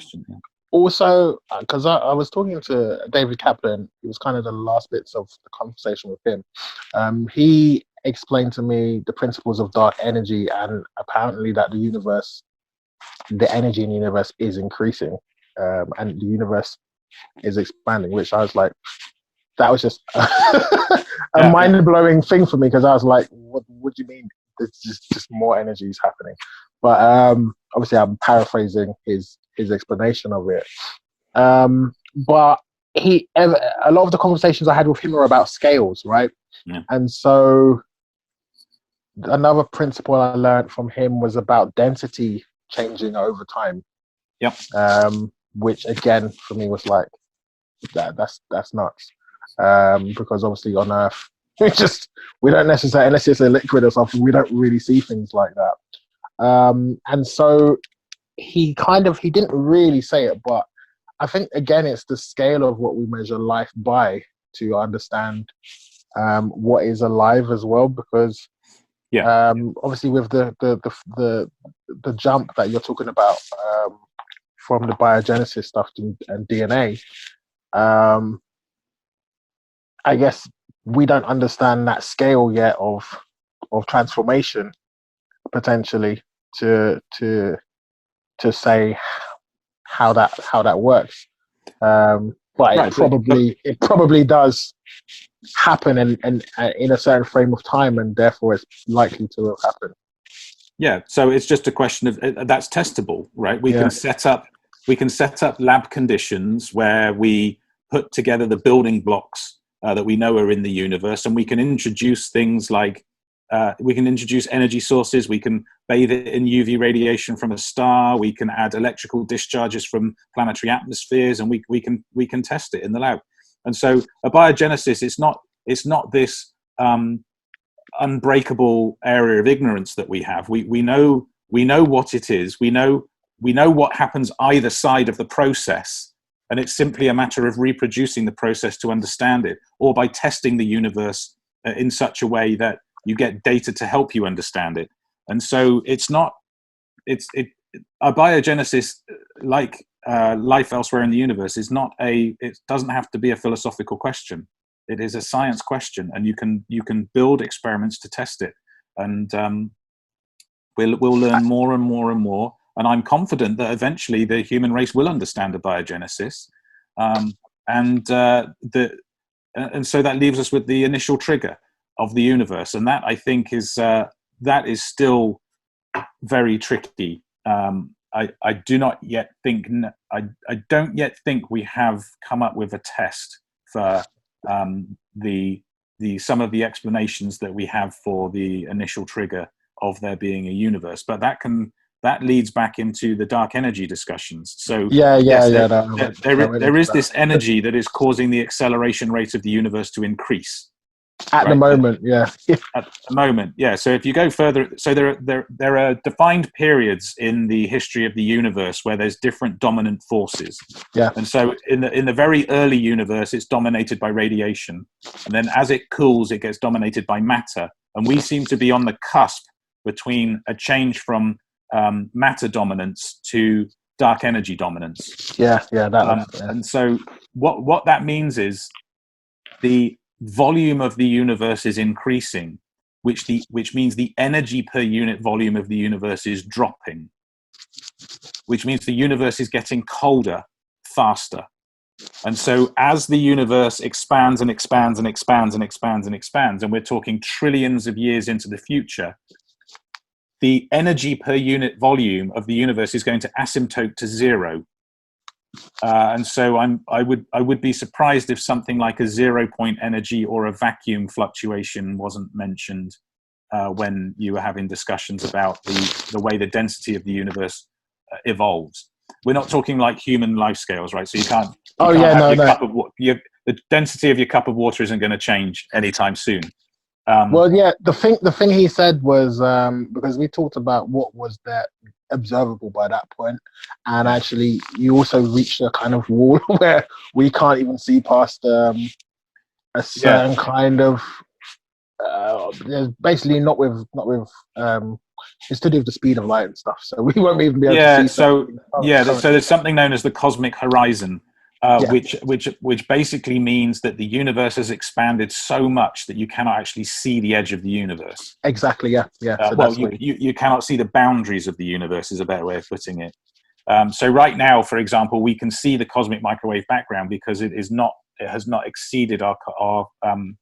question. Yeah. Also, because I was talking to David Kaplan, it was kind of the last bits of the conversation with him. He explained to me the principles of dark energy, and apparently that the energy in the universe is increasing, and the universe is expanding, which I was like, that was just a mind-blowing thing for me, because I was like, what do you mean? There's just more energy is happening. But obviously I'm paraphrasing his explanation of it. But a lot of the conversations I had with him are about scales, right? Yeah. And so another principle I learned from him was about density changing over time. Yep. Which again for me was like, that's nuts. Because obviously on Earth we don't necessarily, unless it's a liquid or something, we don't really see things like that. And so he didn't really say it, but I think again it's the scale of what we measure life by to understand what is alive as well, because obviously with the jump that you're talking about, from the biogenesis stuff and DNA, I guess we don't understand that scale yet of transformation potentially to say how that works. But right, it probably does happen and in a certain frame of time, and therefore it's likely to happen. Yeah, so it's just a question of that's testable, right? We can set up lab conditions where we put together the building blocks that we know are in the universe, and we can introduce things like we can introduce energy sources. We can bathe it in UV radiation from a star. We can add electrical discharges from planetary atmospheres, and we can test it in the lab. And so a biogenesis, it's not this unbreakable area of ignorance that we have. We know what it is. We know what happens either side of the process. And it's simply a matter of reproducing the process to understand it, or by testing the universe in such a way that you get data to help you understand it. And so a biogenesis, like life elsewhere in the universe, it doesn't have to be a philosophical question. It is a science question, and you can build experiments to test it. And we'll learn more and more and more. And I'm confident that eventually the human race will understand the biogenesis, and so that leaves us with the initial trigger of the universe, and that I think is still very tricky. I don't yet think we have come up with a test for some of the explanations that we have for the initial trigger of there being a universe, but that leads back into the dark energy discussions. So there is this energy that is causing the acceleration rate of the universe to increase. At the moment, yeah. At the moment, yeah. So if you go further, so there are defined periods in the history of the universe where there's different dominant forces. Yeah. And so in the very early universe, it's dominated by radiation, and then as it cools, it gets dominated by matter. And we seem to be on the cusp between a change from matter dominance to dark energy dominance. Yeah. And so what that means is the volume of the universe is increasing, which means the energy per unit volume of the universe is dropping, which means the universe is getting colder faster. And so as the universe expands and expands and expands and expands and expands, and we're talking trillions of years into the future, the energy per unit volume of the universe is going to asymptote to zero. And so I would be surprised if something like a 0-point energy or a vacuum fluctuation wasn't mentioned when you were having discussions about the way the density of the universe evolves. We're not talking like human life scales, right? So you can't the density of your cup of water isn't going to change anytime soon. Well, yeah, the thing he said was, because we talked about what was that observable by that point, and actually you also reached a kind of wall where we can't even see past a certain kind of basically not with it's to do with the speed of light and stuff. So we won't even be able to Yeah, see stuff. so so there's something known as the cosmic horizon, Yeah. which basically means that the universe has expanded so much that you cannot actually see the edge of the universe. Exactly. Yeah. So Well, that's what you cannot see the boundaries of the universe is a better way of putting it. So right now, for example, we can see the cosmic microwave background because it has not exceeded our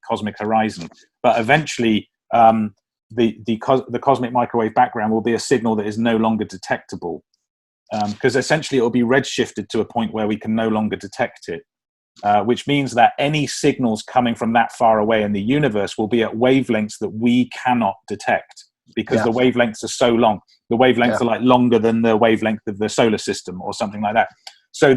cosmic horizon. But eventually, the cosmic microwave background will be a signal that is no longer detectable, because essentially it will be redshifted to a point where we can no longer detect it, which means that any signals coming from that far away in the universe will be at wavelengths that we cannot detect, because the wavelengths are so long. The wavelengths are like longer than the wavelength of the solar system or something like that. So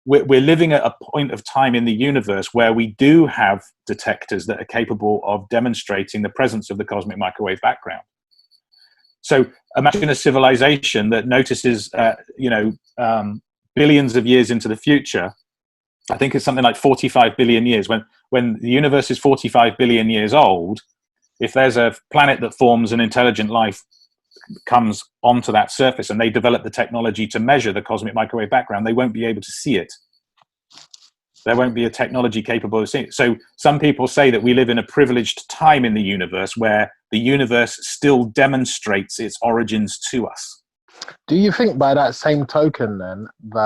we're living at a point of time in the universe where we do have detectors that are capable of demonstrating the presence of the cosmic microwave background. So imagine a civilization that notices, billions of years into the future. I think it's something like 45 billion years. When the universe is 45 billion years old, if there's a planet that forms an intelligent life comes onto that surface and they develop the technology to measure the cosmic microwave background, they won't be able to see it. There won't be a technology capable of seeing it. So some people say that we live in a privileged time in the universe where the universe still demonstrates its origins to us. Do you think by that same token then that